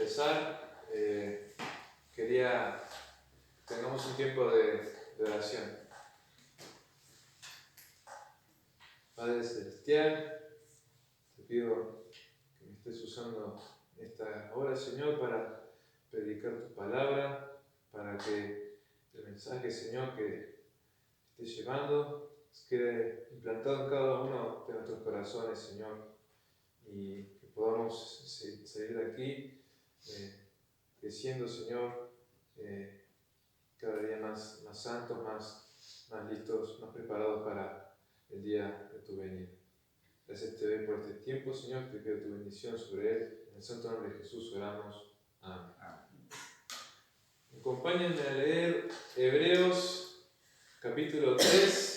empezar, quería que tengamos un tiempo de oración. Padre Celestial, te pido que me estés usando esta hora, Señor, para predicar tu palabra, para que el mensaje, Señor, que estés llevando quede implantado en cada uno de nuestros corazones, Señor, y que podamos salir de aquí creciendo, Señor, cada día más santos, más listos, más preparados para el día de tu venida. Gracias te doy por este tiempo, Señor, te pido tu bendición sobre él. En el santo nombre de Jesús oramos. Amén. Acompáñenme a leer Hebreos capítulo 3.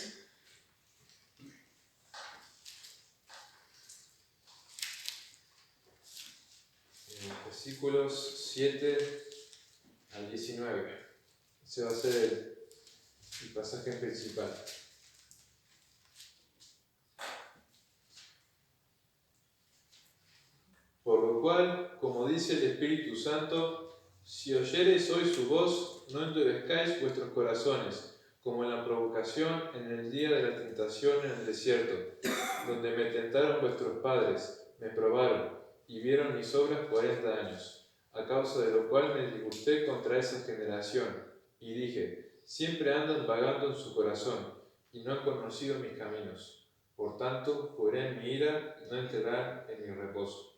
Versículos 7 al 19. Ese va a ser el pasaje principal. Por lo cual, como dice el Espíritu Santo, si oyereis hoy su voz, no endurezcáis vuestros corazones, como en la provocación en el día de la tentación en el desierto, donde me tentaron vuestros padres, me probaron, y vieron mis obras 40 años, a causa de lo cual me disgusté contra esa generación, y dije, siempre andan vagando en su corazón, y no han conocido mis caminos. Por tanto, juré en mi ira, y no entrarán en mi reposo.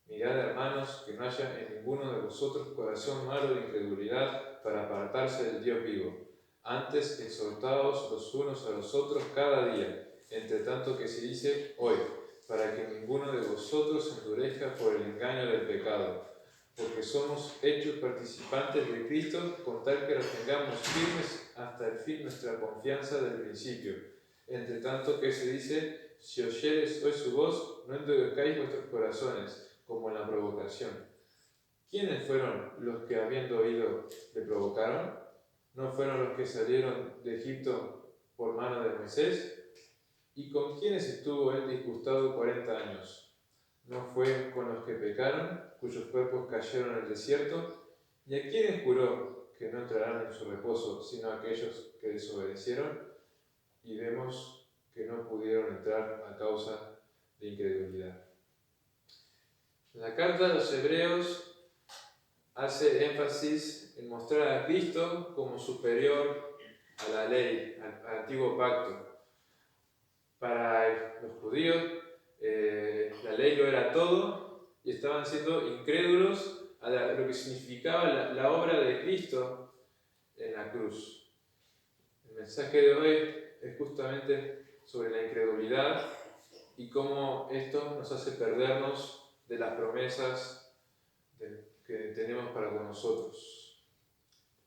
Mirad, hermanos, que no haya en ninguno de vosotros corazón malo de incredulidad para apartarse del Dios vivo. Antes, exhortaos los unos a los otros cada día, entre tanto que se dice hoy, para que ninguno de vosotros se endurezca por el engaño del pecado. Porque somos hechos participantes de Cristo, con tal que retengamos firmes hasta el fin nuestra confianza del principio. Entre tanto que se dice, si oyeres hoy su voz, no endurezcáis vuestros corazones, como en la provocación. ¿Quiénes fueron los que, habiendo oído, le provocaron? ¿No fueron los que salieron de Egipto por mano de Moisés? ¿Y con quiénes estuvo él disgustado 40 años? ¿No fue con los que pecaron, cuyos cuerpos cayeron en el desierto? ¿Y a quiénes juró que no entrarán en su reposo, sino a aquellos que desobedecieron? Y vemos que no pudieron entrar a causa de incredulidad. La carta de los Hebreos hace énfasis en mostrar a Cristo como superior a la ley, al antiguo pacto. Para los judíos, la ley lo era todo y estaban siendo incrédulos a lo que significaba la obra de Cristo en la cruz. El mensaje de hoy es justamente sobre la incredulidad y cómo esto nos hace perdernos de las promesas que tenemos para con nosotros.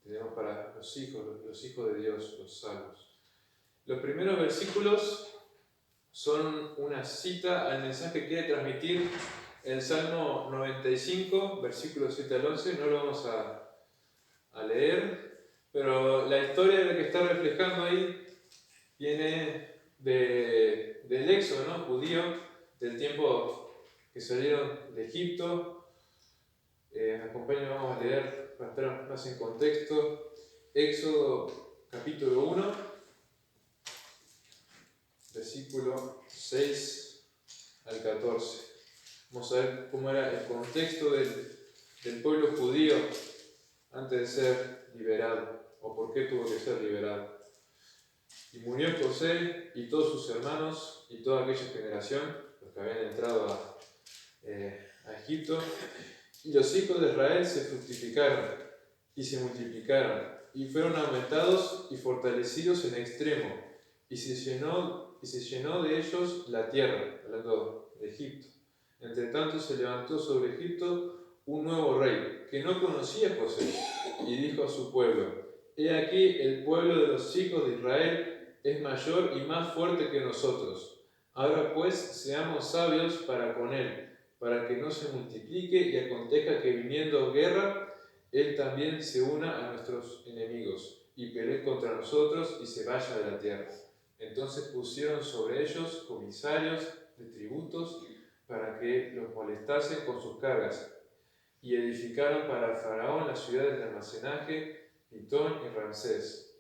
Tenemos para los hijos de Dios, los salvos. Los primeros versículos son una cita al mensaje que quiere transmitir el Salmo 95, versículos 7 al 11. No lo vamos a leer, pero la historia de la que está reflejando ahí viene del éxodo, ¿no?, judío, del tiempo que salieron de Egipto. Acompáñenme, vamos a leer para estar más en contexto. Éxodo capítulo 1, versículo 6 al 14. Vamos a ver cómo era el contexto del pueblo judío antes de ser liberado, o por qué tuvo que ser liberado. Y murió José y todos sus hermanos y toda aquella generación, los que habían entrado a Egipto. Y los hijos de Israel se fructificaron y se multiplicaron, y fueron aumentados y fortalecidos en extremo, y se llenó de ellos la tierra, hablando de Egipto. Entre tanto se levantó sobre Egipto un nuevo rey, que no conocía a José, y dijo a su pueblo: He aquí, el pueblo de los hijos de Israel es mayor y más fuerte que nosotros. Ahora pues seamos sabios para con él, para que no se multiplique y acontezca que viniendo guerra, él también se una a nuestros enemigos y pelee contra nosotros y se vaya de la tierra. Entonces pusieron sobre ellos comisarios de tributos para que los molestasen con sus cargas. y edificaron para Faraón las ciudades de almacenaje, Pitón y Ramsés.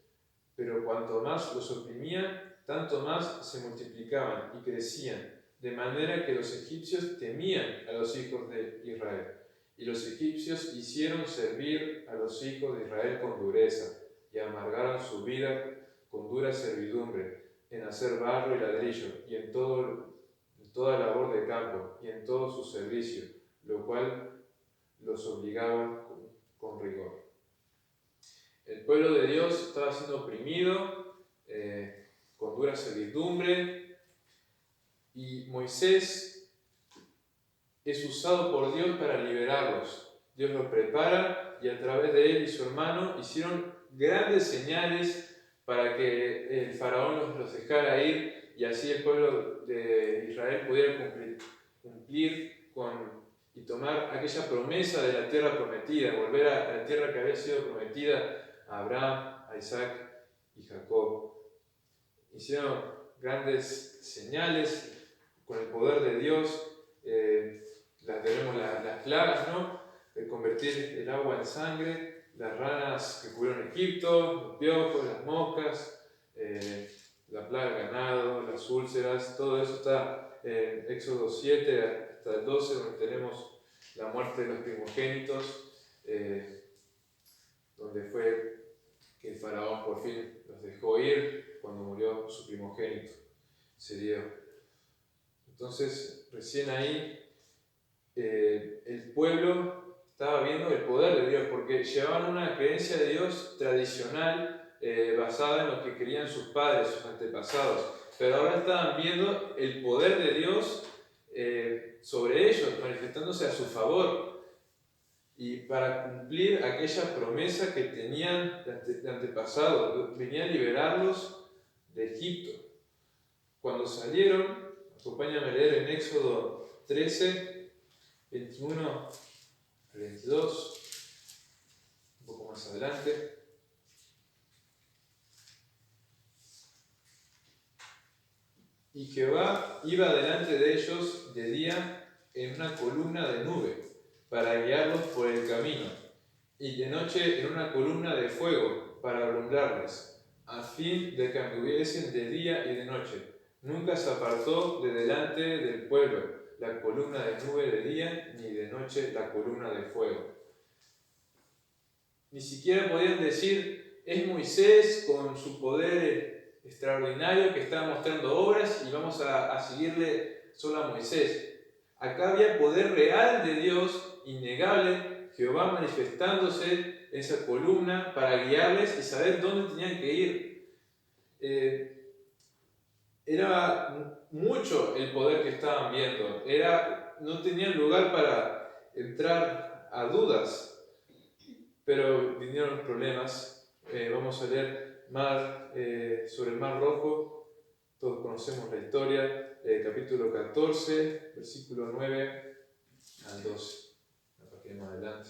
Pero cuanto más los oprimían, tanto más se multiplicaban y crecían, de manera que los egipcios temían a los hijos de Israel. Y los egipcios hicieron servir a los hijos de Israel con dureza, y amargaron su vida con dura servidumbre, en hacer barro y ladrillo, y en toda labor de campo, y en todo su servicio, lo cual los obligaba con rigor. El pueblo de Dios estaba siendo oprimido, con dura servidumbre, y Moisés es usado por Dios para liberarlos. Dios los prepara y a través de él y su hermano hicieron grandes señales para que el faraón los dejara ir y así el pueblo de Israel pudiera cumplir y tomar aquella promesa de la tierra prometida, volver a la tierra que había sido prometida a Abraham, a Isaac y Jacob. Hicieron grandes señales con el poder de Dios. Tenemos las plagas, ¿no? De convertir el agua en sangre, las ranas que cubrieron Egipto, los piojos, las moscas, la plaga del ganado, las úlceras, todo eso está en Éxodo 7 hasta el 12, donde tenemos la muerte de los primogénitos, donde fue que el faraón por fin los dejó ir cuando murió su primogénito, Sedeo. Entonces, recién ahí el pueblo estaba viendo el poder de Dios, porque llevaban una creencia de Dios tradicional basada en lo que querían sus padres, sus antepasados, pero ahora estaban viendo el poder de Dios sobre ellos, manifestándose a su favor, y para cumplir aquella promesa que tenían de antepasados, venía a liberarlos de Egipto. Cuando salieron, acompáñame a leer en Éxodo 13, 21 al 22, un poco más adelante. Y Jehová iba delante de ellos de día en una columna de nube, para guiarlos por el camino, y de noche en una columna de fuego, para alumbrarles, a fin de que anduviesen de día y de noche. Nunca se apartó de delante del pueblo la columna de nube de día, ni de noche la columna de fuego. Ni siquiera podían decir, es Moisés con su poder extraordinario que está mostrando obras y vamos a seguirle solo a Moisés. Acá había poder real de Dios, innegable, Jehová manifestándose en esa columna para guiarles y saber dónde tenían que ir. Era mucho el poder que estaban viendo, no tenían lugar para entrar a dudas. Pero vinieron los problemas. Vamos a leer sobre el Mar Rojo. Todos conocemos la historia. Capítulo 14, versículo 9 al 12. La página más adelante.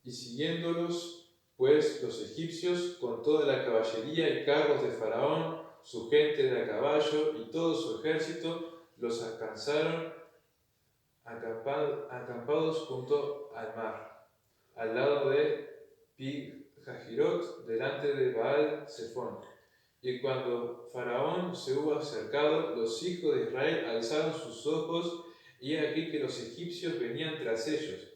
Y siguiéndolos, pues, los egipcios, con toda la caballería y carros de Faraón, su gente de a caballo y todo su ejército, los alcanzaron acampados junto al mar, al lado de Pi-Hahirot, delante de Baal-Zephón. Y cuando Faraón se hubo acercado, los hijos de Israel alzaron sus ojos, y aquí que los egipcios venían tras ellos.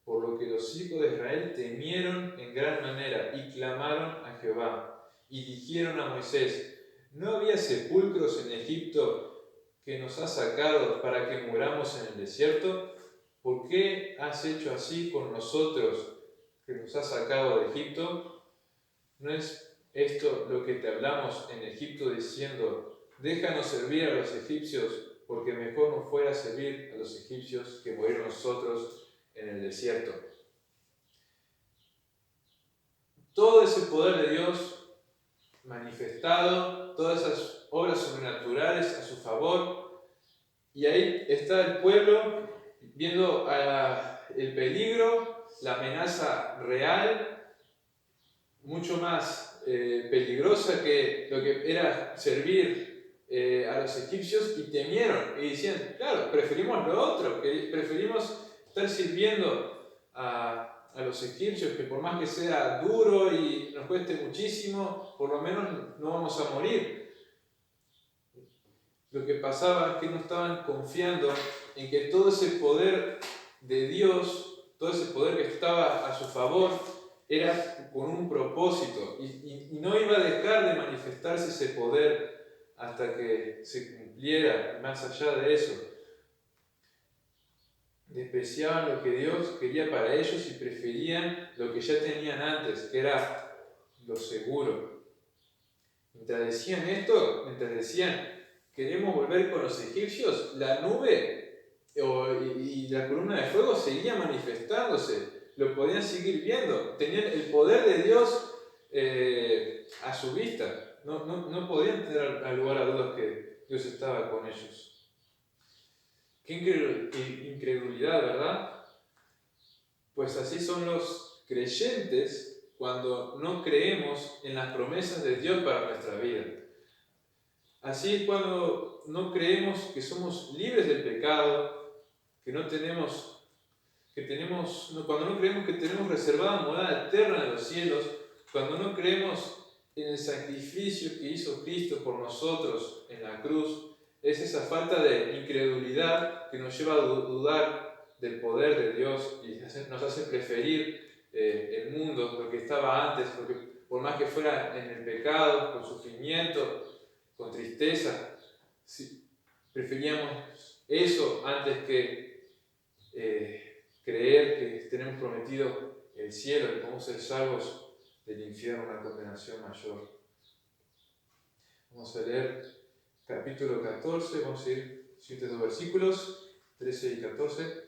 Por lo que los hijos de Israel temieron en gran manera y clamaron a Jehová. Y dijeron a Moisés, ¿no había sepulcros en Egipto que nos has sacado para que muramos en el desierto? ¿Por qué has hecho así con nosotros que nos has sacado de Egipto? ¿No es esto lo que te hablamos en Egipto diciendo, déjanos servir a los egipcios, porque mejor nos fuera servir a los egipcios que morir nosotros en el desierto? Todo ese poder de Dios manifestado, todas esas obras sobrenaturales a su favor, y ahí está el pueblo viendo el peligro, la amenaza real, mucho más peligrosa que lo que era servir a los egipcios, y temieron y decían, claro, preferimos lo otro, que preferimos estar sirviendo a los egipcios, que por más que sea duro y nos cueste muchísimo, por lo menos no vamos a morir. Lo que pasaba es que no estaban confiando en que todo ese poder de Dios, todo ese poder que estaba a su favor, era con un propósito y no iba a dejar de manifestarse ese poder hasta que se cumpliera. Más allá de eso, despreciaban lo que Dios quería para ellos y preferían lo que ya tenían antes, que era lo seguro. Mientras decían esto, mientras decían, queremos volver con los egipcios, la nube y la columna de fuego seguía manifestándose, lo podían seguir viendo, tenían el poder de Dios a su vista, no podían tener al lugar a dudas que Dios estaba con ellos. Qué incredulidad, ¿verdad? Pues así son los creyentes cuando no creemos en las promesas de Dios para nuestra vida. Así es cuando no creemos que somos libres del pecado, cuando no creemos que tenemos reservada morada eterna en los cielos, cuando no creemos en el sacrificio que hizo Cristo por nosotros en la cruz. Es esa falta de incredulidad que nos lleva a dudar del poder de Dios y nos hace preferir el mundo, lo que estaba antes, porque por más que fuera en el pecado, con sufrimiento, con tristeza, preferíamos eso antes que creer que tenemos prometido el cielo, que podemos ser salvos del infierno, una condenación mayor. Vamos a leer capítulo 14, vamos a ir siguientes dos versículos, 13 y 14.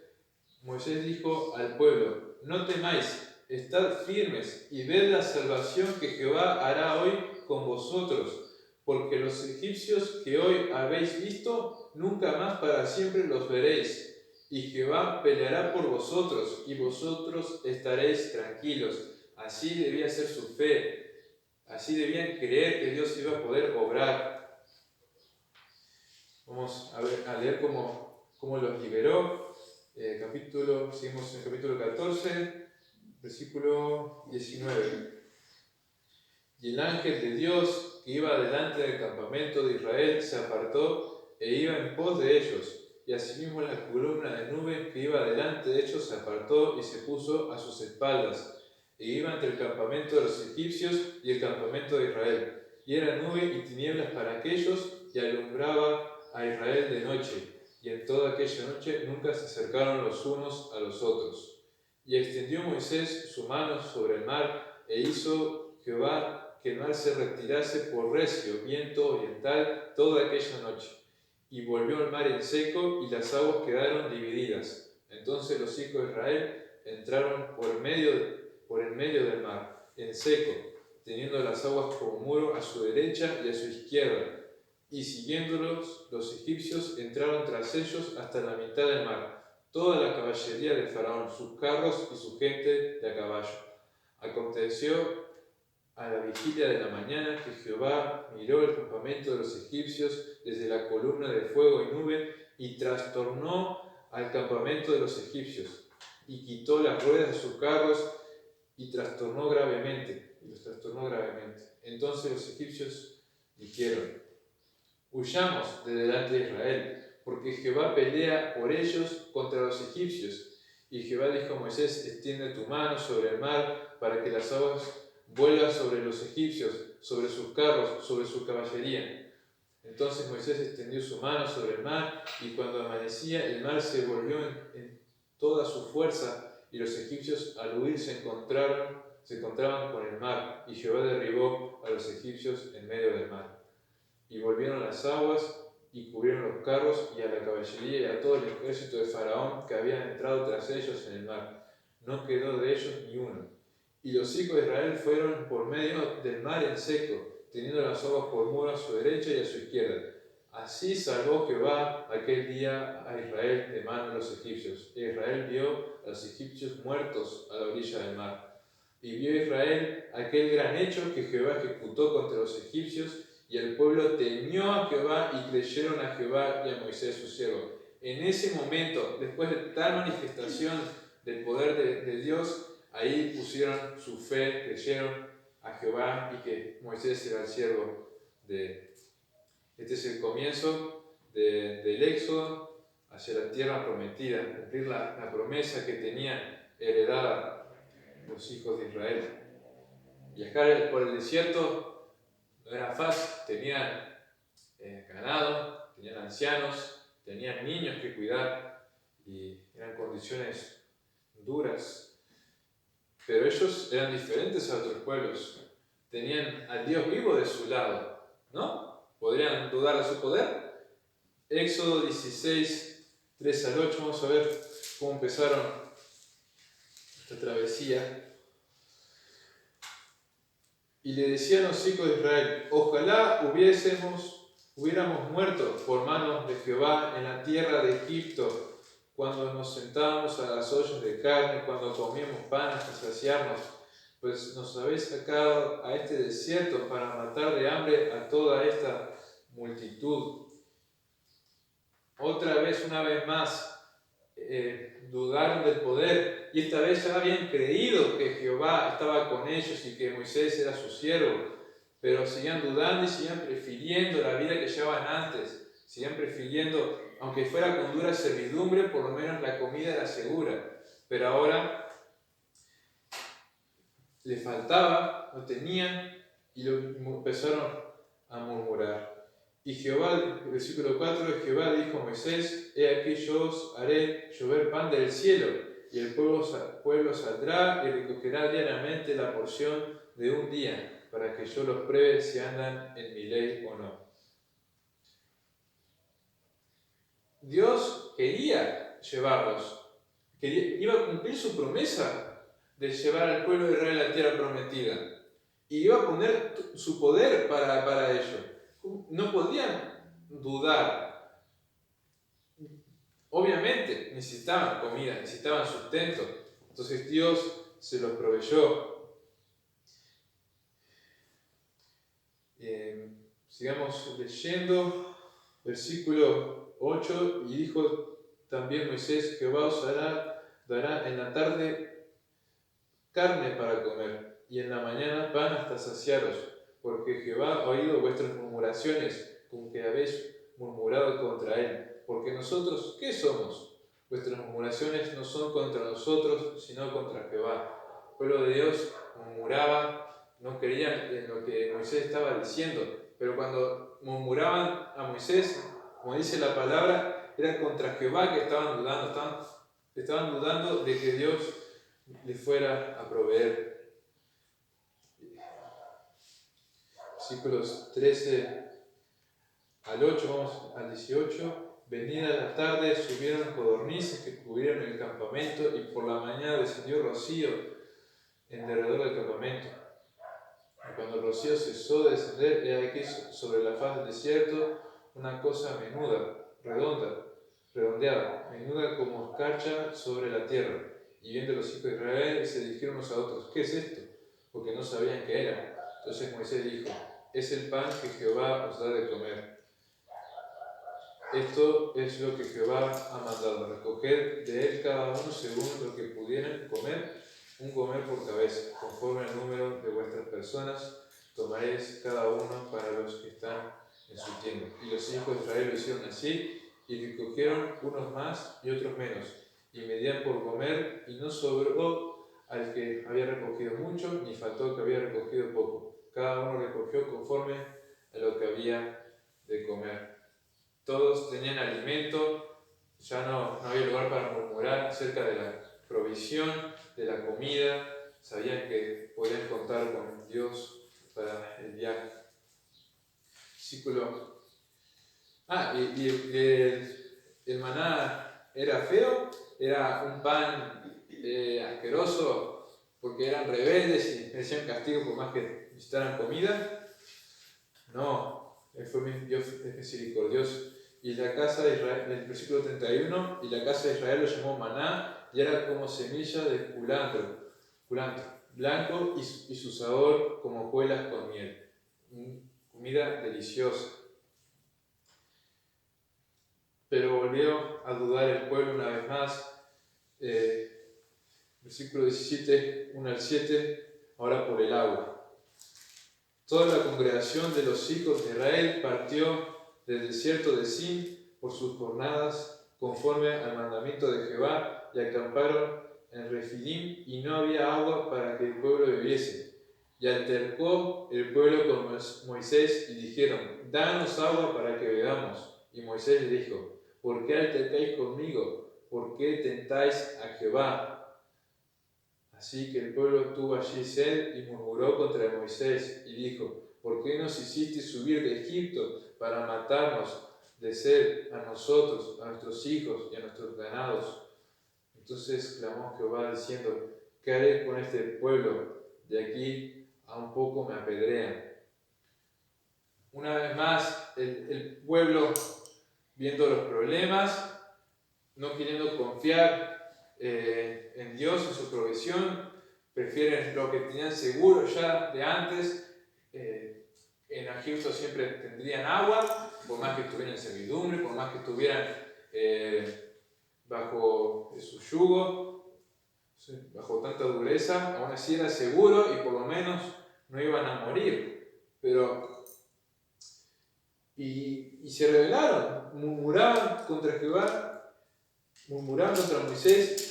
Moisés dijo al pueblo: no temáis, estad firmes y ved la salvación que Jehová hará hoy con vosotros, porque los egipcios que hoy habéis visto, nunca más para siempre los veréis. Y Jehová peleará por vosotros, y vosotros estaréis tranquilos. Así debía ser su fe, así debían creer que Dios iba a poder obrar. Vamos a leer cómo los liberó. Seguimos en el capítulo 14, versículo 19. Y el ángel de Dios que iba delante del campamento de Israel se apartó e iba en pos de ellos. Y asimismo la columna de nube que iba delante de ellos se apartó y se puso a sus espaldas. E iba entre el campamento de los egipcios y el campamento de Israel. Y era nube y tinieblas para aquellos, y alumbraba a Israel de noche. Y en toda aquella noche nunca se acercaron los unos a los otros. Y extendió Moisés su mano sobre el mar, e hizo Jehová que el mar se retirase por recio viento oriental toda aquella noche. Y volvió el mar en seco, y las aguas quedaron divididas. Entonces los hijos de Israel entraron por el medio del mar, en seco, teniendo las aguas como muro a su derecha y a su izquierda. Y siguiéndolos, los egipcios entraron tras ellos hasta la mitad del mar, toda la caballería de Faraón, sus carros y su gente de a caballo. Aconteció a la vigilia de la mañana que Jehová miró el campamento de los egipcios desde la columna de fuego y nube y trastornó al campamento de los egipcios y quitó las ruedas de sus carros y los trastornó gravemente. Entonces los egipcios dijeron: huyamos de delante de Israel, porque Jehová pelea por ellos contra los egipcios. Y Jehová dijo a Moisés: extiende tu mano sobre el mar para que las aguas vuelvan sobre los egipcios, sobre sus carros, sobre su caballería. Entonces Moisés extendió su mano sobre el mar, y cuando amanecía el mar se volvió en toda su fuerza, y los egipcios al huir se encontraban con el mar, y Jehová derribó a los egipcios en medio del mar. Y volvieron las aguas y cubrieron los carros y a la caballería y a todo el ejército de Faraón que habían entrado tras ellos en el mar. No quedó de ellos ni uno. Y los hijos de Israel fueron por medio del mar en seco, teniendo las aguas por muro a su derecha y a su izquierda. Así salvó Jehová aquel día a Israel de mano de los egipcios. E Israel vio a los egipcios muertos a la orilla del mar. Y vio Israel aquel gran hecho que Jehová ejecutó contra los egipcios, y el pueblo temió a Jehová y creyeron a Jehová y a Moisés su siervo. en ese momento, después de tal manifestación del poder de Dios, ahí pusieron su fe, creyeron a Jehová y que Moisés era el siervo de él. Este es el comienzo del éxodo hacia la tierra prometida, cumplir la promesa que tenían heredada los hijos de Israel. Viajar por el desierto no era fácil, tenían ganado, tenían ancianos, tenían niños que cuidar y eran condiciones duras. Pero ellos eran diferentes a otros pueblos, tenían al Dios vivo de su lado, ¿no? ¿Podrían dudar de su poder? Éxodo 16, 3 al 8, vamos a ver cómo empezaron esta travesía. Y le decían los hijos de Israel: ojalá hubiéramos muerto por manos de Jehová en la tierra de Egipto, cuando nos sentábamos a las ollas de carne, cuando comíamos pan hasta saciarnos, pues nos habéis sacado a este desierto para matar de hambre a toda esta multitud. Otra vez, una vez más, dudaron del poder, y esta vez ya habían creído que Jehová estaba con ellos y que Moisés era su siervo, pero seguían dudando y seguían prefiriendo la vida que llevaban antes, seguían prefiriendo, aunque fuera con dura servidumbre, por lo menos la comida era segura, pero ahora les faltaba, no tenían, y empezaron a murmurar. Y Jehová, versículo 4, Jehová dijo a Moisés: he aquí yo os haré llover pan del cielo, y el pueblo saldrá y recogerá diariamente la porción de un día, para que yo los pruebe si andan en mi ley o no. Dios quería llevarlos, iba a cumplir su promesa de llevar al pueblo de Israel a la tierra prometida, y iba a poner su poder para ello. No podían dudar. Obviamente necesitaban comida, necesitaban sustento. Entonces Dios se los proveyó. Sigamos leyendo. Versículo 8. Y dijo también Moisés: Jehová os dará en la tarde carne para comer, y en la mañana pan hasta saciaros, porque Jehová ha oído vuestras murmuraciones, con que habéis murmurado contra él. Porque nosotros, ¿qué somos? Vuestras murmuraciones no son contra nosotros, sino contra Jehová. El pueblo de Dios murmuraba, no creían en lo que Moisés estaba diciendo, pero cuando murmuraban a Moisés, como dice la palabra, era contra Jehová que estaban dudando de que Dios les fuera a proveer. Versículos 13 al 8, vamos al 18. Venida la tarde subieron codornices que cubrieron el campamento, y por la mañana descendió rocío en derredor del campamento. Y cuando el rocío cesó de descender, he aquí sobre la faz del desierto una cosa menuda, redondeada, menuda como escarcha sobre la tierra. Y viendo los hijos de Israel, se dijeron unos a otros: ¿qué es esto? Porque no sabían qué era. Entonces Moisés dijo: es el pan que Jehová os da de comer. Esto es lo que Jehová ha mandado: recoged de él cada uno según lo que pudieran comer, un comer por cabeza, conforme al número de vuestras personas, tomaréis cada uno para los que están en su tienda. Y los hijos de Israel lo hicieron así, y recogieron unos más y otros menos, y medían por comer, y no sobró al que había recogido mucho, ni faltó al que había recogido poco. Cada uno recogió conforme a lo que había de comer. Todos tenían alimento, ya no había lugar para murmurar acerca de la provisión, de la comida. Sabían que podían contar con Dios para el viaje. Versículo. El maná era feo, era un pan asqueroso, porque eran rebeldes y merecían castigo por más que necesitaran comida. No, Dios es misericordioso. Y la casa de Israel, en el versículo 31, y la casa de Israel lo llamó maná, y era como semilla de culantro blanco, y su sabor como hojuelas con miel. Comida deliciosa. Pero volvió a dudar el pueblo una vez más. Versículo 17, 1 al 7, ahora por el agua. Toda la congregación de los hijos de Israel partió del desierto de Sin por sus jornadas conforme al mandamiento de Jehová y acamparon en Refidim y no había agua para que el pueblo bebiese. Y altercó el pueblo con Moisés y dijeron: danos agua para que bebamos. Y Moisés le dijo: ¿por qué altercáis conmigo? ¿Por qué tentáis a Jehová? Así que el pueblo tuvo allí sed y murmuró contra Moisés y dijo: ¿por qué nos hiciste subir de Egipto para matarnos de sed a nosotros, a nuestros hijos y a nuestros ganados? Entonces clamó Jehová diciendo: ¿qué haré con este pueblo? De aquí a un poco me apedrean. Una vez más, el pueblo, viendo los problemas, no queriendo confiar en Dios, en su provisión, prefieren lo que tenían seguro ya de antes. En Egipto siempre tendrían agua, por más que estuvieran en servidumbre, por más que estuvieran bajo su yugo, bajo tanta dureza, aún así era seguro y por lo menos no iban a morir. Y se rebelaron, murmuraban contra Jehová, murmuraban contra Moisés,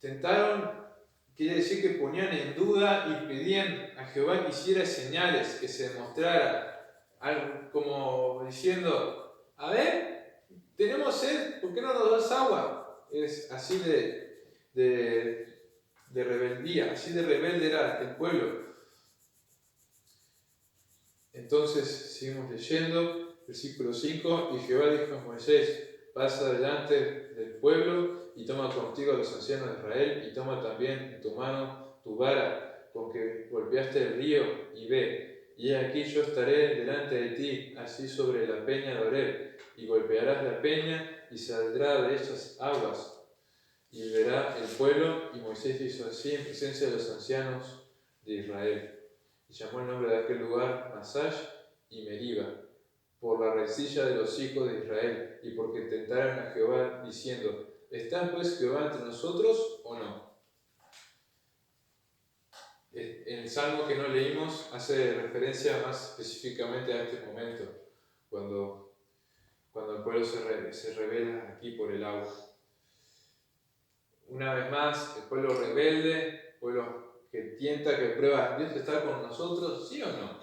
tentaron, quiere decir que ponían en duda y pedían a Jehová que hiciera señales, que se demostrara, algo como diciendo: a ver, tenemos sed, ¿por qué no nos das agua? Es así de rebeldía, así de rebelde era el pueblo. Entonces seguimos leyendo, versículo 5, y Jehová dijo a Moisés: pasa delante del pueblo y toma contigo a los ancianos de Israel y toma también en tu mano tu vara con que golpeaste el río y ve, y aquí yo estaré delante de ti, así sobre la peña de Oreb, y golpearás la peña y saldrá de ellas aguas, y verá el pueblo. Y Moisés hizo así en presencia de los ancianos de Israel. Y llamó el nombre de aquel lugar Masash y Meriba, por la rencilla de los hijos de Israel, y porque tentaron a Jehová, diciendo: ¿está pues Jehová entre nosotros o no? En el salmo que no leímos hace referencia más específicamente a este momento, cuando el pueblo se revela aquí por el agua. Una vez más, el pueblo rebelde, el pueblo que tienta, que prueba: ¿Dios está con nosotros? ¿Sí o no?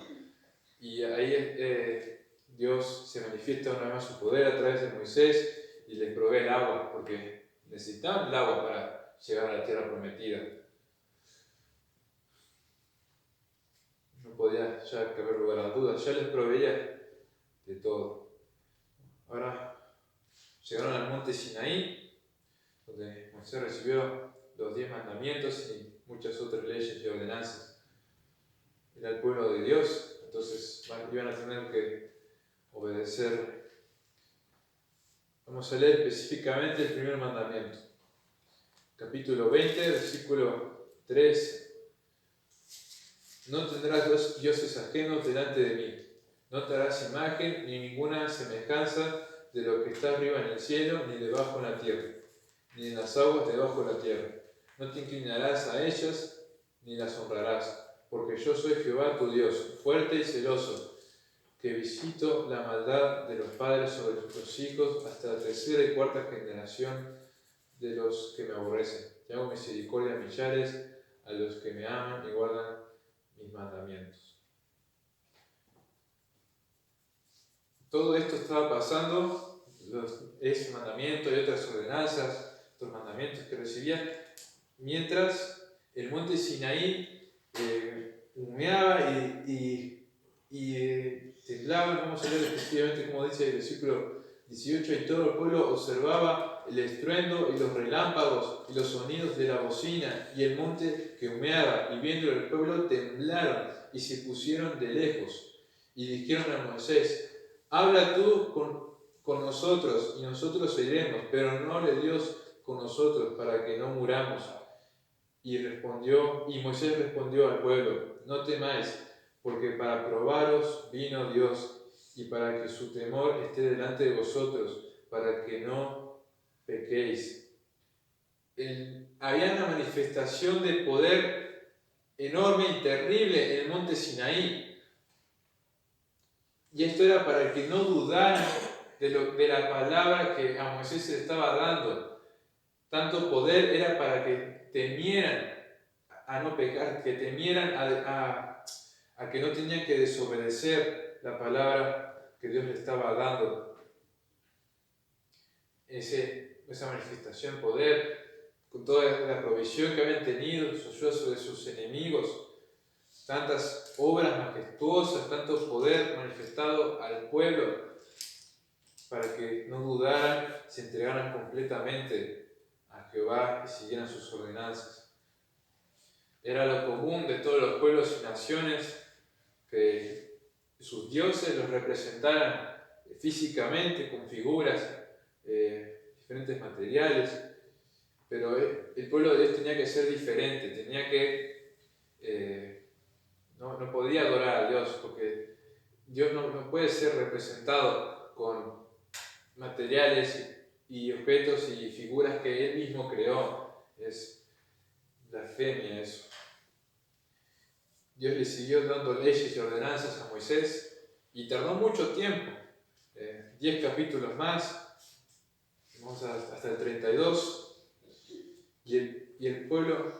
Y ahí Dios se manifiesta una vez más su poder a través de Moisés y les provee el agua, porque necesitaban el agua para llegar a la tierra prometida. No podía ya caber lugar a dudas, ya les proveía de todo. Ahora llegaron al monte Sinaí, donde Moisés recibió los 10 mandamientos y muchas otras leyes y ordenanzas. Era el pueblo de Dios, entonces iban a tener que obedecer. Vamos a leer específicamente el primer mandamiento. Capítulo 20, versículo 3. No tendrás dioses ajenos delante de mí. No te harás imagen ni ninguna semejanza de lo que está arriba en el cielo, ni debajo en la tierra, ni en las aguas debajo de la tierra. No te inclinarás a ellas, ni las honrarás, porque yo soy Jehová tu Dios, fuerte y celoso, que visito la maldad de los padres sobre los hijos hasta la tercera y cuarta generación de los que me aborrecen. Te hago misericordia a millares, a los que me aman y guardan mis mandamientos. Todo esto estaba pasando, ese mandamiento y otras ordenanzas, otros mandamientos que recibía, mientras el monte Sinaí humeaba y temblaba. Vamos a leer efectivamente como dice el versículo 18: y todo el pueblo observaba el estruendo y los relámpagos y los sonidos de la bocina y el monte que humeaba, y viendo el pueblo temblaron y se pusieron de lejos y dijeron a Moisés: habla tú con nosotros y nosotros iremos, pero no hable Dios con nosotros para que no muramos. Y Moisés respondió al pueblo: no temáis, porque para probaros vino Dios, y para que su temor esté delante de vosotros, para que no pequéis. Había una manifestación de poder enorme y terrible en el monte Sinaí. Y esto era para que no dudaran de la palabra que a Moisés se le estaba dando. Tanto poder era para que temieran a no pecar, que temieran a que no tenían que desobedecer la palabra que Dios le estaba dando. Esa manifestación de poder, con toda la provisión que habían tenido sobre sus enemigos, tantas obras majestuosas, tanto poder manifestado al pueblo, para que no dudaran, se entregaran completamente a Jehová y siguieran sus ordenanzas. Era lo común de todos los pueblos y naciones que sus dioses los representaran físicamente con figuras, diferentes materiales, pero el pueblo de Dios tenía que ser diferente, tenía que no podía adorar a Dios, porque Dios no puede ser representado con materiales y objetos y figuras que Él mismo creó. Es blasfemia eso. Dios le siguió dando leyes y ordenanzas a Moisés y tardó mucho tiempo, 10 capítulos más, vamos hasta el 32, y el pueblo,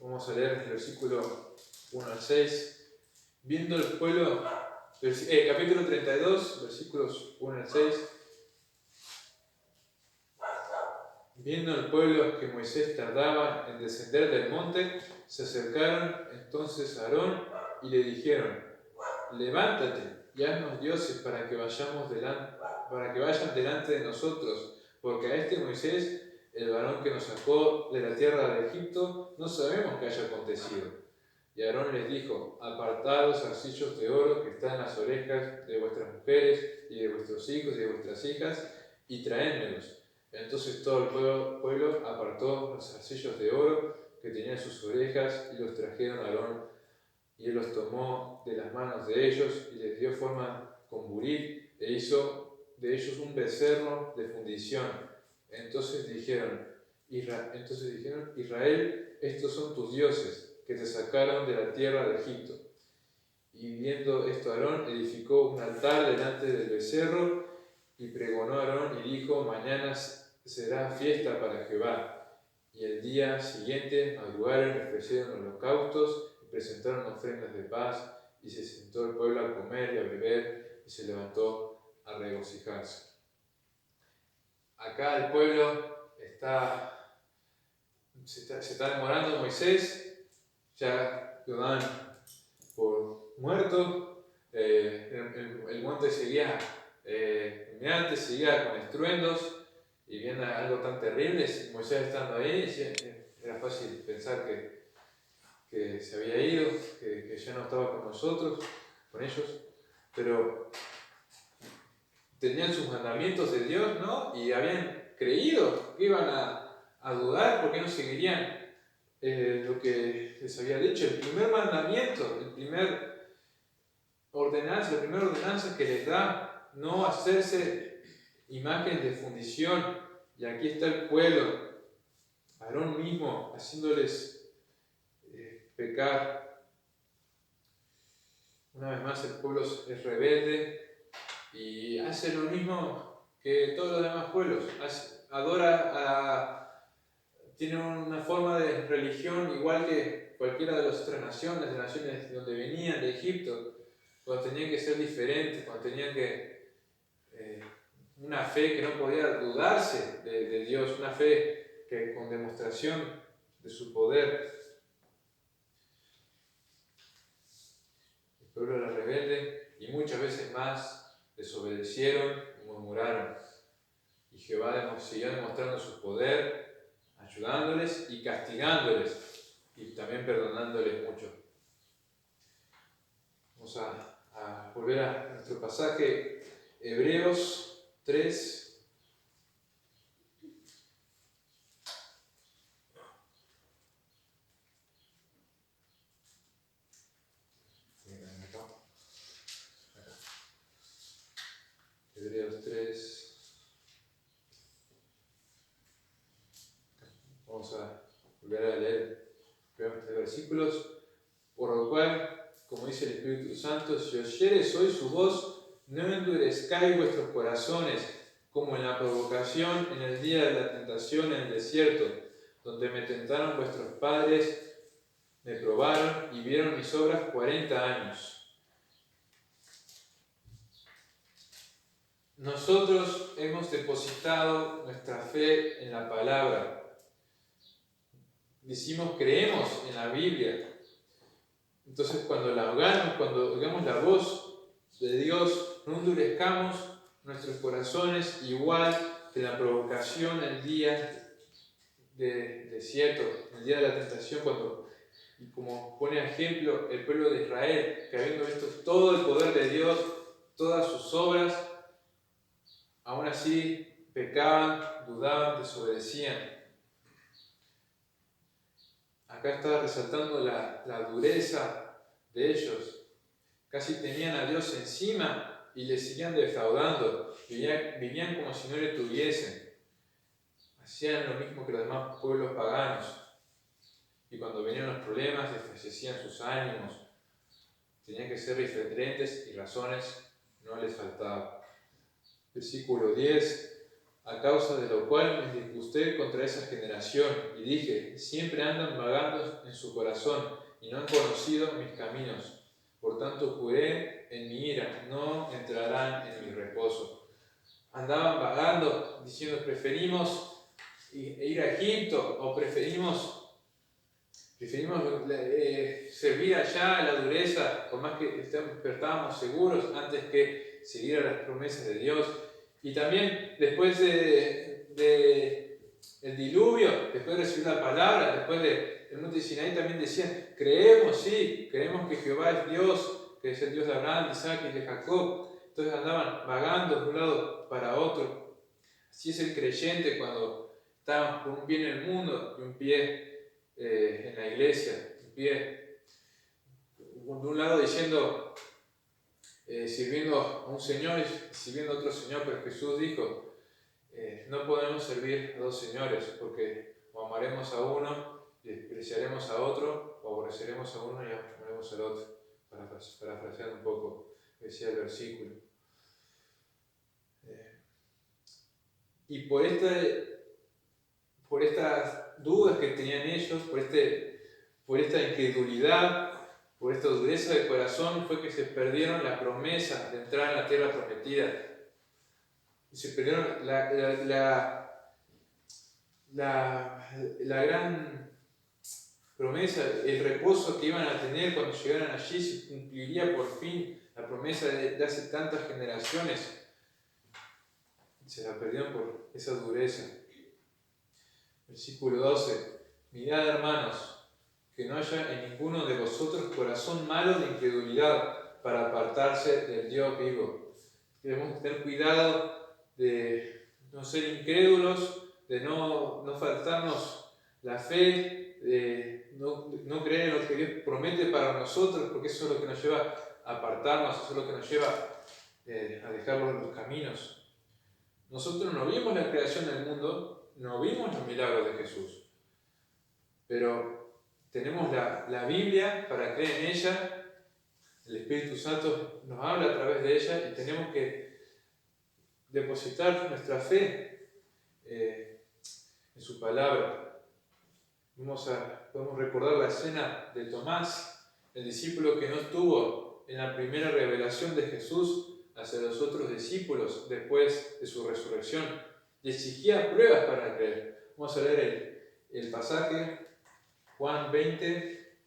vamos a leer el versículo 1 al 6, viendo el pueblo, capítulo 32, versículos 1 al 6, viendo el pueblo que Moisés tardaba en descender del monte, se acercaron entonces a Aarón y le dijeron: levántate y haznos dioses para que vayan delante de nosotros, porque a este Moisés, el varón que nos sacó de la tierra de Egipto, no sabemos qué haya acontecido. Y Aarón les dijo: apartad los zarcillos de oro que están en las orejas de vuestras mujeres y de vuestros hijos y de vuestras hijas, y traédmelos. Entonces todo el pueblo apartó los zarcillos de oro que tenían sus orejas y los trajeron a Aarón, y él los tomó de las manos de ellos y les dio forma con buril e hizo de ellos un becerro de fundición. Entonces dijeron: Israel, estos son tus dioses que te sacaron de la tierra de Egipto. Y viendo esto, Aarón edificó un altar delante del becerro y pregonó a Aarón y dijo: mañana será fiesta para Jehová. Y el día siguiente madrugaron y ofrecieron holocaustos y presentaron ofrendas de paz, y se sentó el pueblo a comer y a beber, y se levantó a regocijarse. Acá el pueblo se está demorando. Moisés, ya lo dan por muerto, el monte seguía humeante, seguía con estruendos, y viene algo tan terrible. Moisés estando ahí, era fácil pensar que se había ido, que ya no estaba con nosotros, con ellos, pero tenían sus mandamientos de Dios, ¿no? Y habían creído que iban a dudar porque no seguirían lo que les había dicho. El primer mandamiento, la primera ordenanza que les da: no hacerse imagen de fundición. Y aquí está el pueblo, Aarón mismo, haciéndoles pecar. Una vez más, el pueblo es rebelde y hace lo mismo que todos los demás pueblos. Tiene una forma de religión igual que cualquiera de las otras naciones, de naciones donde venían, de Egipto, cuando tenían que ser diferentes, cuando tenían una fe que no podía dudarse de Dios, una fe que con demostración de su poder. El pueblo era rebelde y muchas veces más desobedecieron y murmuraron. Y Jehová siguió demostrando su poder, ayudándoles y castigándoles, y también perdonándoles mucho. Vamos a volver a nuestro pasaje, Hebreos 3. Vamos a volver a leer los primeros 3 versículos. Por lo cual, como dice el Espíritu Santo, si oyereis hoy su voz, no endurezcáis vuestros corazones, como en la provocación en el día de la tentación en el desierto, donde me tentaron vuestros padres, me probaron y vieron mis obras 40 años. Nosotros hemos depositado nuestra fe en la palabra. Decimos, creemos en la Biblia. Entonces, cuando oigamos la voz de Dios, no endurezcamos nuestros corazones, igual que la provocación el día del desierto, el día de la tentación, y como pone ejemplo el pueblo de Israel, que habiendo visto todo el poder de Dios, todas sus obras, aún así pecaban, dudaban, desobedecían. Acá está resaltando la dureza de ellos. Casi tenían a Dios encima y le seguían defraudando. Vivían como si no le tuviesen. Hacían lo mismo que los demás pueblos paganos. Y cuando venían los problemas, desfallecían sus ánimos. Tenían que ser diferentes y razones no les faltaban. Versículo 10. A causa de lo cual me disgusté contra esa generación y dije, siempre andan vagando en su corazón y no han conocido mis caminos. Por tanto juré en mi ira, no entrarán en mi reposo. Andaban vagando diciendo, preferimos ir a Egipto o preferimos servir allá a la dureza, por más que estábamos seguros antes que seguir a las promesas de Dios. Y también después del diluvio, después de recibir la palabra, después del monte Sinaí, también decían, creemos que Jehová es Dios, que es el Dios de Abraham, de Isaac y de Jacob. Entonces andaban vagando de un lado para otro. Así es el creyente cuando está con un pie en el mundo y un pie en la iglesia, un pie de un lado diciendo, sirviendo a un Señor y sirviendo a otro Señor, pero Jesús dijo, no podemos servir a dos señores, porque o amaremos a uno y despreciaremos a otro, o aborreceremos a uno y amaremos al otro, parafraseando un poco, decía el versículo. Y por estas dudas que tenían ellos, por esta incredulidad, por esta dureza de corazón, fue que se perdieron la promesa de entrar en la tierra prometida. Y se perdieron la gran promesa, el reposo que iban a tener cuando llegaran allí. Se cumpliría por fin la promesa de hace tantas generaciones. Se la perdieron por esa dureza. Versículo 12. Mirad, hermanos, que no haya en ninguno de vosotros corazón malo de incredulidad para apartarse del Dios vivo. Debemos tener cuidado de no ser incrédulos, de no faltarnos la fe, de no creer en lo que Dios promete para nosotros, porque eso es lo que nos lleva a apartarnos, eso es lo que nos lleva a dejarlo en los caminos. Nosotros no vimos la creación del mundo, no vimos los milagros de Jesús, pero tenemos la Biblia para creer en ella, el Espíritu Santo nos habla a través de ella y tenemos que depositar nuestra fe en su palabra. Podemos recordar la escena de Tomás, el discípulo que no estuvo en la primera revelación de Jesús hacia los otros discípulos después de su resurrección, y exigía pruebas para creer. Vamos a leer el pasaje, Juan 20,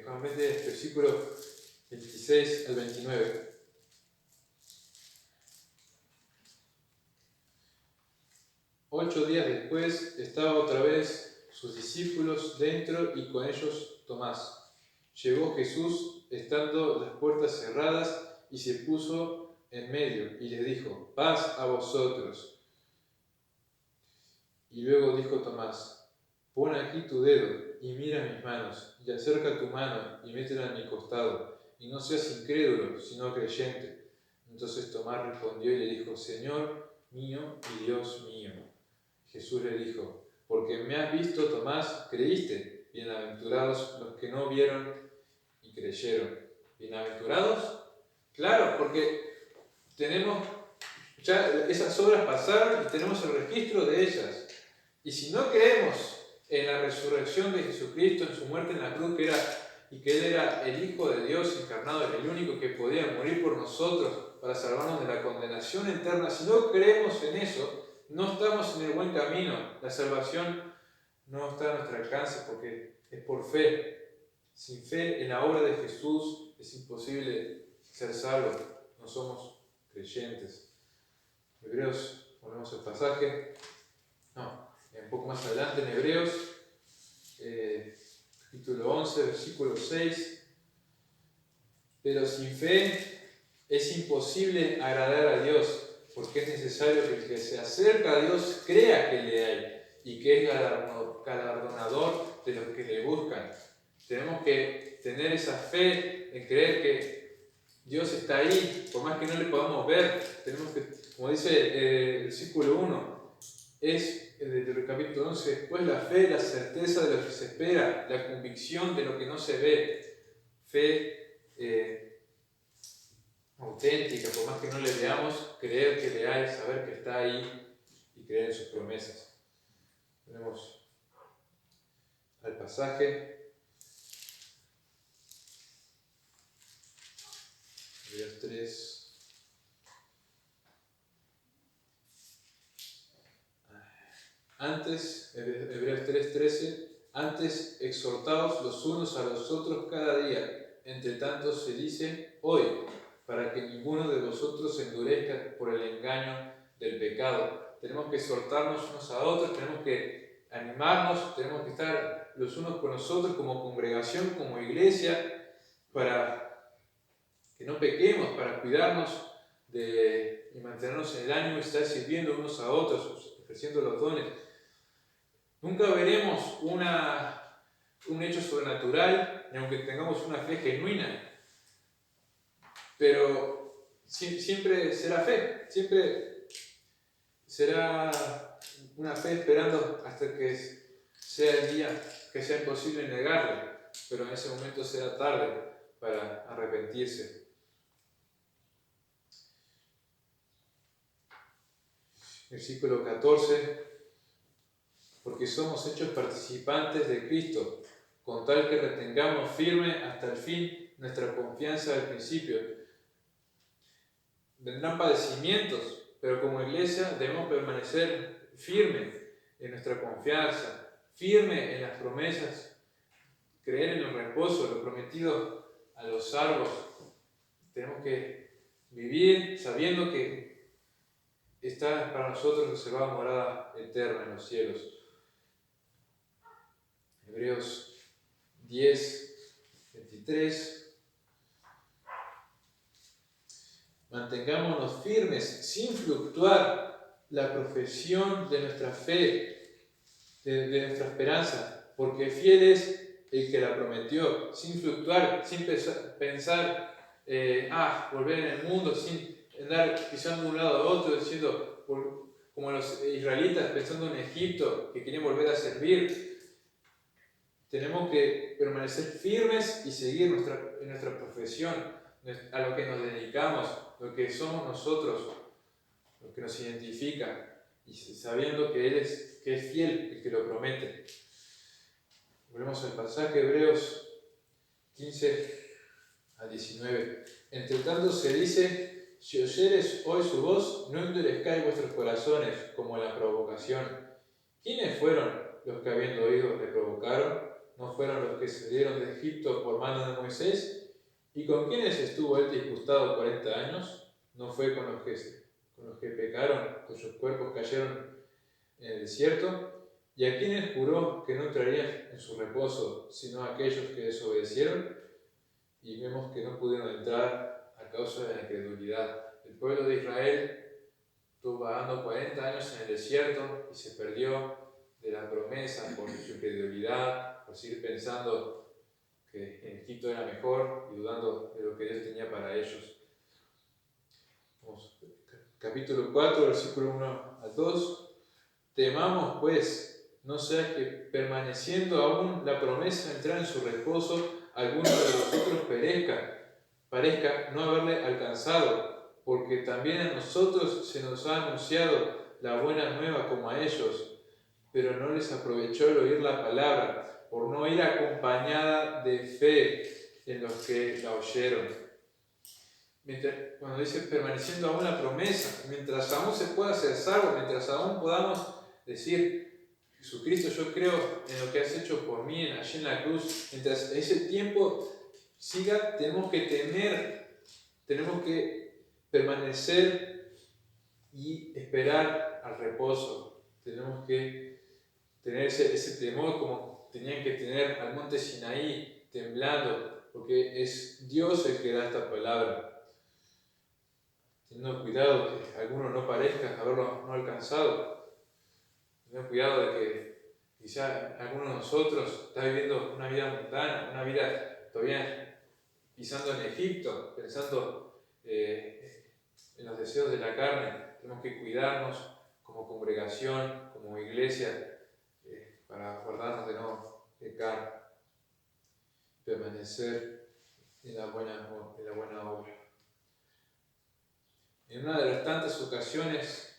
Juan 20, versículo 26 al 29. Ocho días después estaba otra vez sus discípulos dentro y con ellos Tomás. Llegó Jesús estando las puertas cerradas y se puso en medio y les dijo, paz a vosotros. Y luego dijo Tomás, pon aquí tu dedo y mira mis manos, y acerca tu mano y métela en mi costado, y no seas incrédulo, sino creyente. Entonces Tomás respondió y le dijo: Señor mío y Dios mío. Jesús le dijo: porque me has visto, Tomás, creíste. Bienaventurados los que no vieron y creyeron. ¿Bienaventurados? Claro, porque tenemos ya esas obras pasaron y tenemos el registro de ellas. Y si no creemos en la resurrección de Jesucristo, en su muerte en la cruz, que Él era el Hijo de Dios encarnado, el único que podía morir por nosotros para salvarnos de la condenación eterna, si no creemos en eso, no estamos en el buen camino. La salvación no está a nuestro alcance porque es por fe. Sin fe en la obra de Jesús es imposible ser salvo. No somos creyentes. Hebreos, ponemos el pasaje. Un poco más adelante en Hebreos, capítulo 11, versículo 6. Pero sin fe es imposible agradar a Dios, porque es necesario que el que se acerca a Dios crea que le hay y que es galardonador de los que le buscan. Tenemos que tener esa fe en creer que Dios está ahí, por más que no le podamos ver. Tenemos que, como dice el versículo 1, es del capítulo 11, pues la fe, la certeza de lo que se espera, la convicción de lo que no se ve. Fe auténtica, por más que no le veamos, creer que le hay, saber que está ahí y creer en sus promesas. Tenemos al pasaje, Hebreos 3. Antes, Hebreos 3:13, antes exhortaos los unos a los otros cada día, entre tanto se dice hoy, para que ninguno de vosotros se endurezca por el engaño del pecado. Tenemos que exhortarnos unos a otros, tenemos que animarnos, tenemos que estar los unos con los otros como congregación, como iglesia, para que no pequemos, para cuidarnos y mantenernos en el ánimo y estar sirviendo unos a otros, ofreciendo los dones. Nunca veremos un hecho sobrenatural, ni aunque tengamos una fe genuina, pero siempre será fe, siempre será una fe esperando hasta que sea el día que sea imposible negarle, pero en ese momento será tarde para arrepentirse. Versículo 14. Porque somos hechos participantes de Cristo, con tal que retengamos firme hasta el fin nuestra confianza al principio. Vendrán padecimientos, pero como iglesia debemos permanecer firme en nuestra confianza, firme en las promesas, creer en el reposo, lo prometido a los salvos. Tenemos que vivir sabiendo que está para nosotros reservada morada eterna en los cielos. Hebreos 10, 23. Mantengámonos firmes sin fluctuar la profesión de nuestra fe, de nuestra esperanza, porque fiel es el que la prometió, sin fluctuar, sin pensar, volver en el mundo, sin andar pisando de un lado a otro, diciendo, como los israelitas pensando en Egipto, que querían volver a servir. Tenemos que permanecer firmes y seguir en nuestra profesión, a lo que nos dedicamos, lo que somos nosotros, lo que nos identifica, y sabiendo que Él es fiel, el que lo promete. Volvemos al pasaje, Hebreos 15 a 19. Entre tanto se dice: si oyeres hoy su voz, no endurezcáis vuestros corazones como en la provocación. ¿Quiénes fueron los que habiendo oído le provocaron? ¿No fueron los que salieron de Egipto por mano de Moisés? ¿Y con quiénes estuvo él disgustado 40 años? ¿No fue con los que pecaron, cuyos cuerpos cayeron en el desierto? ¿Y a quiénes juró que no entrarían en su reposo, sino a aquellos que desobedecieron? Y vemos que no pudieron entrar a causa de la incredulidad. El pueblo de Israel estuvo vagando 40 años en el desierto y se perdió de la promesa por su incredulidad, por seguir pensando que en Egipto era mejor y dudando de lo que Dios tenía para ellos. capítulo 4, versículo 1 al 2. Temamos pues, no sea que permaneciendo aún la promesa de entrar en su reposo, alguno de vosotros parezca no haberle alcanzado, porque también a nosotros se nos ha anunciado la buena nueva como a ellos, pero no les aprovechó el oír la palabra, por no ir acompañada de fe en los que la oyeron. Cuando dice permaneciendo aún la promesa, mientras aún se pueda ser salvo, mientras aún podamos decir, Jesucristo, yo creo en lo que has hecho por mí, allí en la cruz, mientras ese tiempo siga, tenemos que temer, tenemos que permanecer y esperar al reposo. Tenemos que tener ese temor como tenían que tener al monte Sinaí, temblando, porque es Dios el que da esta palabra. Teniendo cuidado de que alguno no parezca haberlo no alcanzado. Teniendo cuidado de que quizá alguno de nosotros está viviendo una vida mundana, una vida todavía pisando en Egipto, pensando en los deseos de la carne. Tenemos que cuidarnos como congregación, como iglesia, para guardarnos de no pecar, permanecer en la buena obra. En una de las tantas ocasiones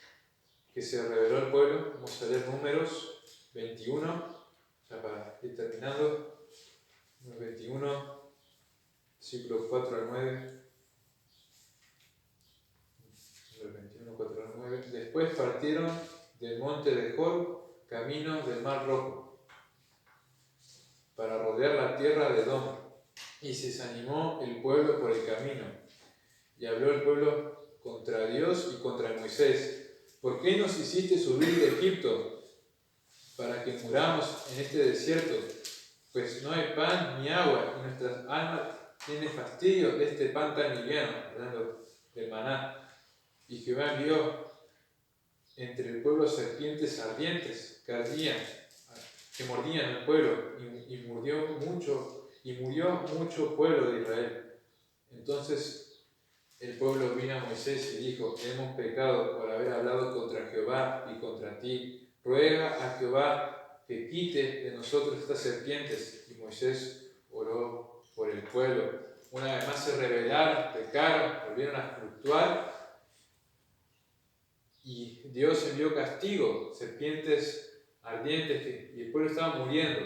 que se reveló al pueblo, vamos a leer Números 21, ya para ir terminando, Números 21, versículos 4 al 9. Números 21, 4 al 9. Después partieron del monte de Hor, camino del Mar Rojo, para rodear la tierra de Edom, y se desanimó el pueblo por el camino, y habló el pueblo contra Dios y contra Moisés. ¿Por qué nos hiciste subir de Egipto para que muramos en este desierto? Pues no hay pan ni agua, y nuestras almas tienen fastidio de este pan tan liviano, hablando del maná. Y Jehová envió entre el pueblo serpientes ardientes que mordían al pueblo, y murió mucho pueblo de Israel. Entonces el pueblo vino a Moisés y dijo: hemos pecado por haber hablado contra Jehová y contra ti. Ruega a Jehová que quite de nosotros estas serpientes. Y Moisés oró por el pueblo. Una vez más se rebelaron, pecaron, volvieron a fluctuar. Y Dios envió castigo, serpientes ardientes, y el pueblo estaba muriendo.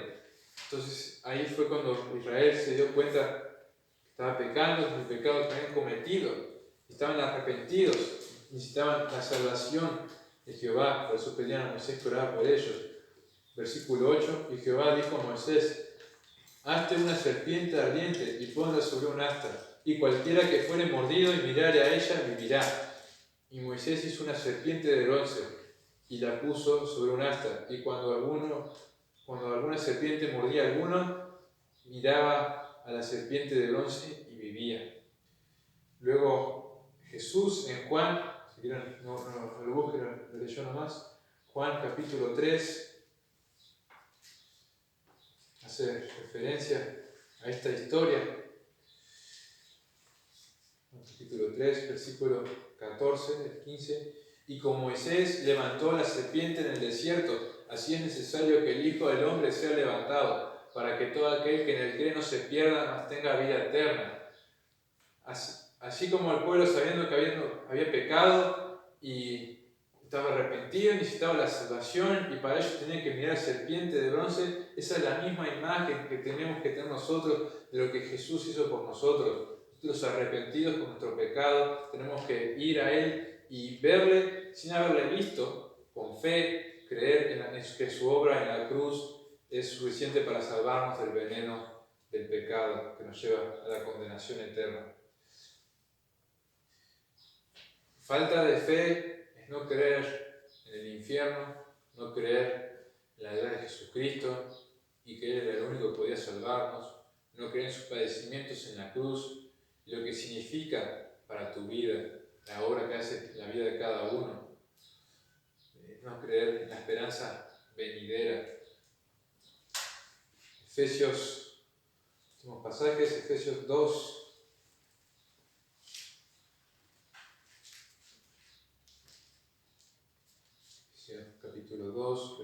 Entonces ahí fue cuando Israel se dio cuenta estaba pecando en el pecado que habían cometido, estaban arrepentidos, necesitaban la salvación de Jehová, por eso pedían a Moisés que orara por ellos. Versículo 8, y Jehová dijo a Moisés: hazte una serpiente ardiente y ponla sobre un asta, y cualquiera que fuere mordido y mirare a ella vivirá. Y Moisés hizo una serpiente de bronce y la puso sobre un asta, y cuando alguna serpiente mordía a alguno, miraba a la serpiente de bronce y vivía. Luego Jesús en Juan, si quieren no lo busquen, lo leyó nomás, Juan capítulo 3, hace referencia a esta historia. Capítulo 3, versículo 14, 15. Y como Moisés levantó la serpiente en el desierto, así es necesario que el Hijo del Hombre sea levantado, para que todo aquel que en él cree no se pierda, mas tenga vida eterna. Así como el pueblo, sabiendo que había pecado y estaba arrepentido, necesitaba la salvación, y para ello tenían que mirar serpiente de bronce, esa es la misma imagen que tenemos que tener nosotros de lo que Jesús hizo por nosotros. Los arrepentidos por nuestro pecado, tenemos que ir a Él y verle sin haberle visto, con fe, creer en que su obra en la cruz es suficiente para salvarnos del veneno del pecado que nos lleva a la condenación eterna. Falta de fe es no creer en el infierno, no creer en la verdad de Jesucristo y que Él era el único que podía salvarnos, no creer en sus padecimientos en la cruz y lo que significa para tu vida, la obra que hace en la vida de cada uno, no creer en la esperanza venidera. Efesios, últimos pasajes, Efesios 2.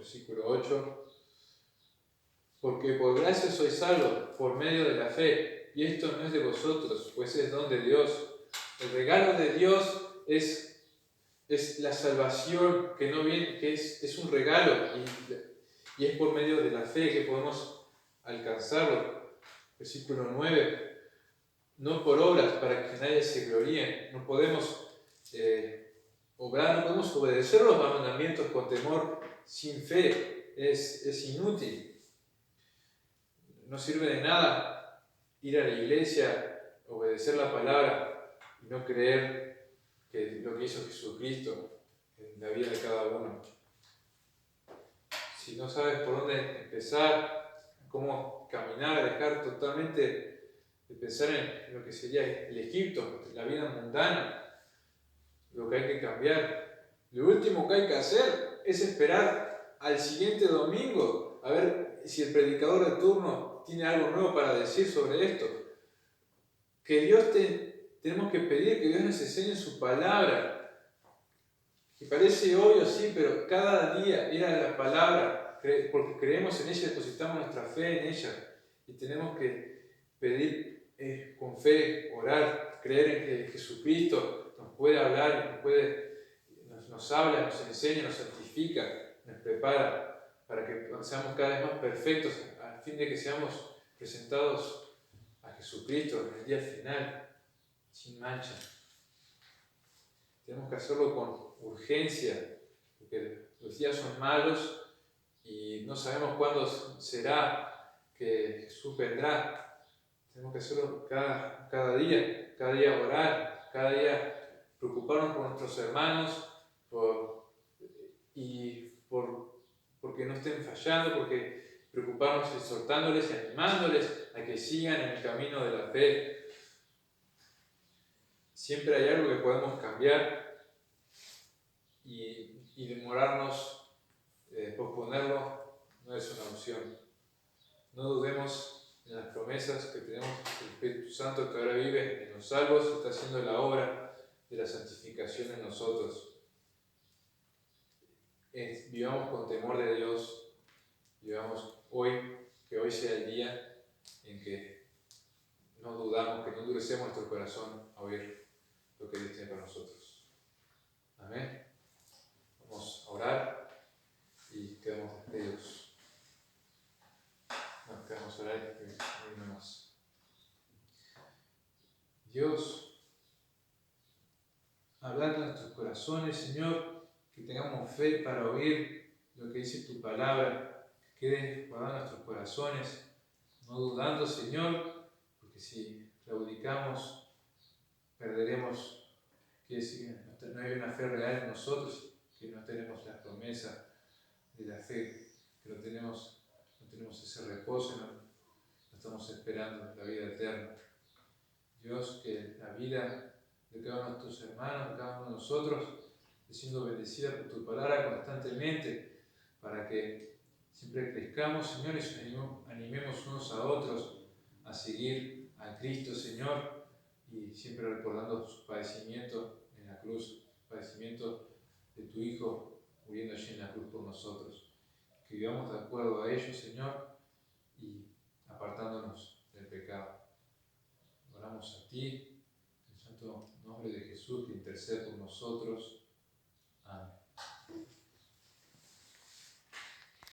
versículo 8. Porque por gracia sois salvos, por medio de la fe, y esto no es de vosotros, pues es don de Dios. El regalo de Dios es la salvación que no viene, que es un regalo, y es por medio de la fe que podemos alcanzarlo. Versículo 9. No por obras para que nadie se gloríe. No podemos obrar, no podemos obedecer los mandamientos con temor, sin fe. Es inútil. No sirve de nada ir a la iglesia, obedecer la palabra y no creer que lo que hizo Jesucristo en la vida de cada uno. Si no sabes por dónde empezar, cómo caminar, dejar totalmente de pensar en lo que sería el Egipto, la vida mundana, lo que hay que cambiar. Lo último que hay que hacer es esperar al siguiente domingo a ver si el predicador de turno tiene algo nuevo para decir sobre esto. Tenemos que pedir que Dios nos enseñe su palabra, que parece obvio, sí, pero cada día ir a la palabra, porque creemos en ella, depositamos nuestra fe en ella, y tenemos que pedir con fe, orar, creer en que Jesucristo nos puede hablar, nos habla, nos enseña, nos santifica, nos prepara para que seamos cada vez más perfectos, a fin de que seamos presentados a Jesucristo en el día final, sin mancha. Tenemos que hacerlo con urgencia, porque los días son malos y no sabemos cuándo será que Jesús vendrá. Tenemos que hacerlo cada día orar, cada día preocuparnos por nuestros hermanos porque no estén fallando, porque preocuparnos exhortándoles y animándoles a que sigan en el camino de la fe. Siempre hay algo que podemos cambiar y demorarnos, posponerlo, no es una opción. No dudemos en las promesas que tenemos. El Espíritu Santo que ahora vive en los salvos está haciendo la obra de la santificación en nosotros. Vivamos con temor de Dios, vivamos que hoy sea el día en que no dudamos, que no endurecemos nuestro corazón a oír lo que Dios tiene para nosotros. Amén. Vamos a orar y quedamos despedidos. Nos quedamos a orar y no más. Dios, habla en nuestros corazones, Señor, que tengamos fe para oír lo que dice tu palabra, que quede guardado en nuestros corazones, no dudando, Señor, porque si claudicamos, perderemos, quiere decir que no hay una fe real en nosotros, que no tenemos la promesa de la fe, que no tenemos ese reposo, no estamos esperando la vida eterna. Dios, que la vida de cada uno de nuestros hermanos, de cada uno de nosotros, esté siendo bendecida por tu palabra constantemente, para que siempre crezcamos, Señor, y animemos unos a otros a seguir a Cristo, Señor, y siempre recordando su padecimiento en la cruz, el padecimiento de tu Hijo muriendo allí en la cruz por nosotros. Que vivamos de acuerdo a ello, Señor, y apartándonos del pecado. Oramos a ti, en el santo nombre de Jesús, que intercede por nosotros.